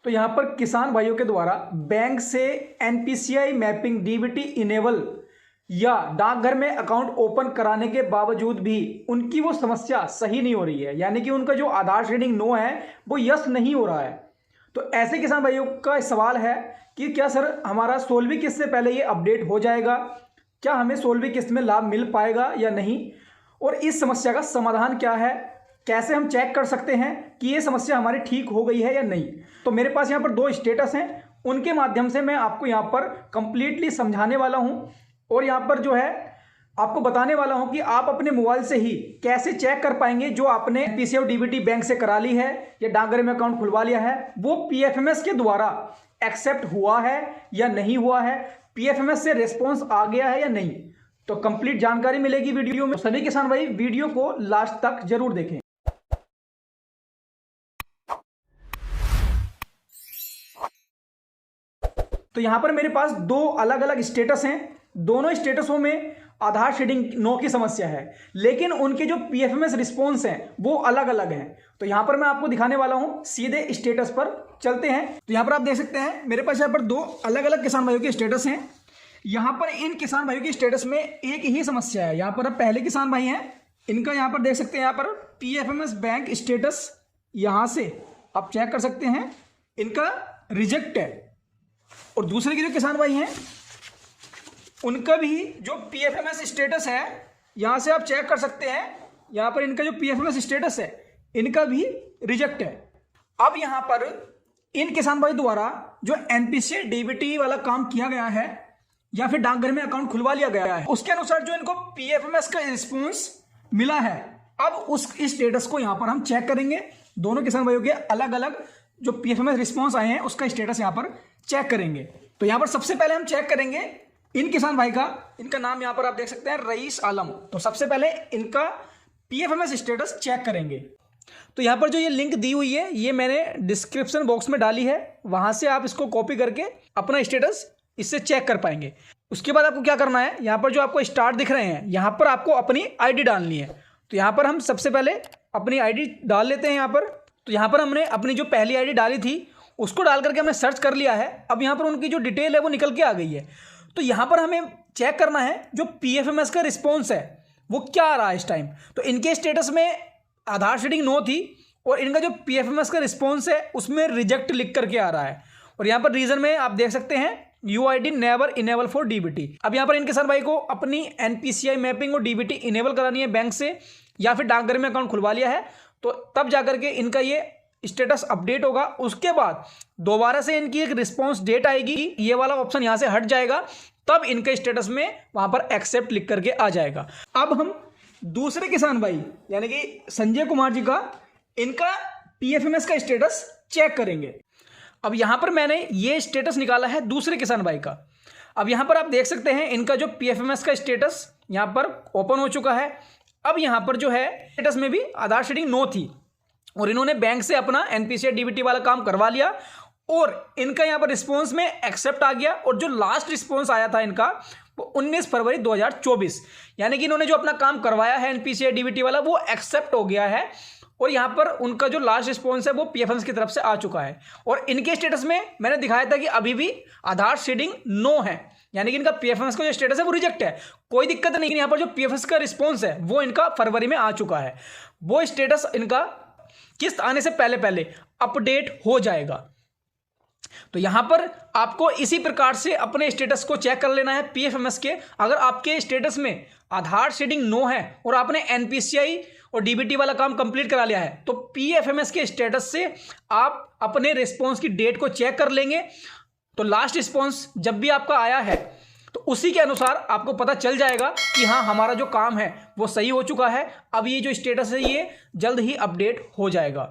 तो यहाँ पर किसान भाइयों के द्वारा बैंक से एनपीसीआई मैपिंग डीबीटी इनेबल या डाकघर में अकाउंट ओपन कराने के बावजूद भी उनकी वो समस्या सही नहीं हो रही है, यानी कि उनका जो आधार शेडिंग नो है वो यस नहीं हो रहा है। तो ऐसे किसान भाइयों का सवाल है कि क्या सर हमारा सोलहवीं किस्त से पहले ये अपडेट हो जाएगा, क्या हमें 16वीं किस्त में लाभ मिल पाएगा या नहीं, और इस समस्या का समाधान क्या है, कैसे हम चेक कर सकते हैं कि ये समस्या हमारी ठीक हो गई है या नहीं। तो मेरे पास यहाँ पर 2 स्टेटस हैं, उनके माध्यम से मैं आपको यहाँ पर कंप्लीटली समझाने वाला हूँ और यहाँ पर जो है आपको बताने वाला हूँ कि आप अपने मोबाइल से ही कैसे चेक कर पाएंगे जो आपने एनपीसीआई और डीबीटी बैंक से करा ली है या डाकघर में अकाउंट खुलवा लिया है वो पीएफएमएस के द्वारा एक्सेप्ट हुआ है या नहीं हुआ है, पीएफएमएस से रिस्पॉन्स आ गया है या नहीं। तो कंप्लीट जानकारी मिलेगी वीडियो में। सभी किसान भाई वीडियो को लास्ट तक जरूर देखें। तो यहां पर मेरे पास 2 अलग अलग स्टेटस हैं, दोनों स्टेटसों में आधार शेडिंग नो की समस्या है, लेकिन उनके जो पीएफएमएस रिस्पॉन्स हैं वो अलग अलग हैं। तो यहां पर मैं आपको दिखाने वाला हूं, सीधे स्टेटस पर चलते हैं। तो यहां पर आप देख सकते हैं मेरे पास यहां पर 2 अलग अलग किसान भाइयों के स्टेटस हैं। यहां पर इन किसान भाइयों के स्टेटस में एक ही समस्या है। यहां पर अब पहले किसान भाई हैं, इनका यहां पर देख सकते हैं, यहां पर पीएफएमएस बैंक स्टेटस यहां से आप चेक कर सकते हैं, इनका रिजेक्ट है। और दूसरे के जो किसान भाई हैं उनका भी जो पीएफएमएस स्टेटस है यहां से आप चेक कर सकते हैं, यहां पर इनका जो पीएफएमएस स्टेटस है इनका भी रिजेक्ट है। अब यहां पर इन किसान भाई द्वारा जो एनपीसीआई डीबीटी वाला काम किया गया है या फिर डाकघर में अकाउंट खुलवा लिया गया है, उसके अनुसार जो इनको पीएफएमएस का रिस्पॉन्स मिला है, अब उस स्टेटस को यहां पर हम चेक करेंगे। दोनों किसान भाइयों के अलग अलग जो पीएफएमएस रिस्पॉन्स आए हैं उसका स्टेटस यहां पर चेक करेंगे। तो यहां पर सबसे पहले हम चेक करेंगे इन किसान भाई का, इनका नाम यहां पर आप देख सकते हैं रईस आलम। तो सबसे पहले इनका पीएफएमएस स्टेटस चेक करेंगे। तो यहां पर जो ये लिंक दी हुई है ये मैंने डिस्क्रिप्शन बॉक्स में डाली है, वहां से आप इसको कॉपी करके अपना स्टेटस इससे चेक कर पाएंगे। उसके बाद आपको क्या करना है, यहां पर जो आपको स्टार्ट दिख रहे हैं यहां पर आपको अपनी आईडी डालनी है। तो यहां पर हम सबसे पहले अपनी आईडी डाल लेते हैं। यहां पर तो यहां पर हमने अपनी जो पहली आईडी डाली थी उसको डाल करके हमने सर्च कर लिया है। अब यहां पर उनकी जो डिटेल है वो निकल के आ गई है। तो यहां पर हमें चेक करना है जो पीएफएमएस का रिस्पॉन्स है वो क्या आ रहा है इस टाइम। तो इनके स्टेटस में आधार शेडिंग नो थी और इनका जो पीएफएमएस का रिस्पॉन्स है उसमें रिजेक्ट लिख करके आ रहा है। और यहां पर रीजन में आप देख सकते हैं UID never enable for DBT. अब यहां पर इन किसान भाई को अपनी एनपीसीआई मैपिंग और डीबीटी इनेबल करानी है बैंक से या फिर डाकघर में अकाउंट खुलवा लिया है, तो तब जाकर के इनका ये स्टेटस अपडेट होगा। उसके बाद दोबारा से इनकी एक रिस्पॉन्स डेट आएगी, ये वाला ऑप्शन यहां से हट जाएगा, तब इनके स्टेटस में वहां पर एक्सेप्ट लिख करके आ जाएगा। अब हम दूसरे किसान भाई यानी कि संजय कुमार जी का, इनका पीएफएमएस का स्टेटस चेक करेंगे। अब यहां पर मैंने ये स्टेटस निकाला है दूसरे किसान भाई का। अब यहां पर आप देख सकते हैं इनका जो पीएफएमएस का स्टेटस यहां पर ओपन हो चुका है। अब यहां पर जो है स्टेटस में भी आधार शेडिंग नो थी और इन्होंने बैंक से अपना एनपीसीआई डीबीटी वाला काम करवा लिया और इनका यहां पर रिस्पॉन्स में एक्सेप्ट आ गया। और जो लास्ट रिस्पॉन्स आया था इनका वो 19 फरवरी 2024, यानी कि इन्होंने जो अपना काम करवाया है एनपीसीआई डीबीटी वाला वो एक्सेप्ट हो गया है और यहां पर उनका जो लास्ट रिस्पॉन्स है वो पीएफएमएस की तरफ से आ चुका है। और इनके स्टेटस में मैंने दिखाया था कि अभी भी आधार शेडिंग नो है, यानी कि इनका पीएफएमएस का जो स्टेटस है वो रिजेक्ट है, कोई दिक्कत नहीं। यहां पर जो पीएफएमएस का रिस्पॉन्स है वो इनका फरवरी में आ चुका है, वो स्टेटस इनका किस्त आने से पहले पहले अपडेट हो जाएगा। तो यहां पर आपको इसी प्रकार से अपने स्टेटस को चेक कर लेना है पीएफएमएस के। अगर आपके स्टेटस में आधार शेडिंग नो है और आपने एनपीसीआई और डीबीटी वाला काम कंप्लीट करा लिया है तो पीएफएमएस के स्टेटस से आप अपने रिस्पॉन्स की डेट को चेक कर लेंगे। तो लास्ट रिस्पॉन्स जब भी आपका आया है तो उसी के अनुसार आपको पता चल जाएगा कि हाँ हमारा जो काम है वो सही हो चुका है। अब ये जो स्टेटस है ये जल्द ही अपडेट हो जाएगा।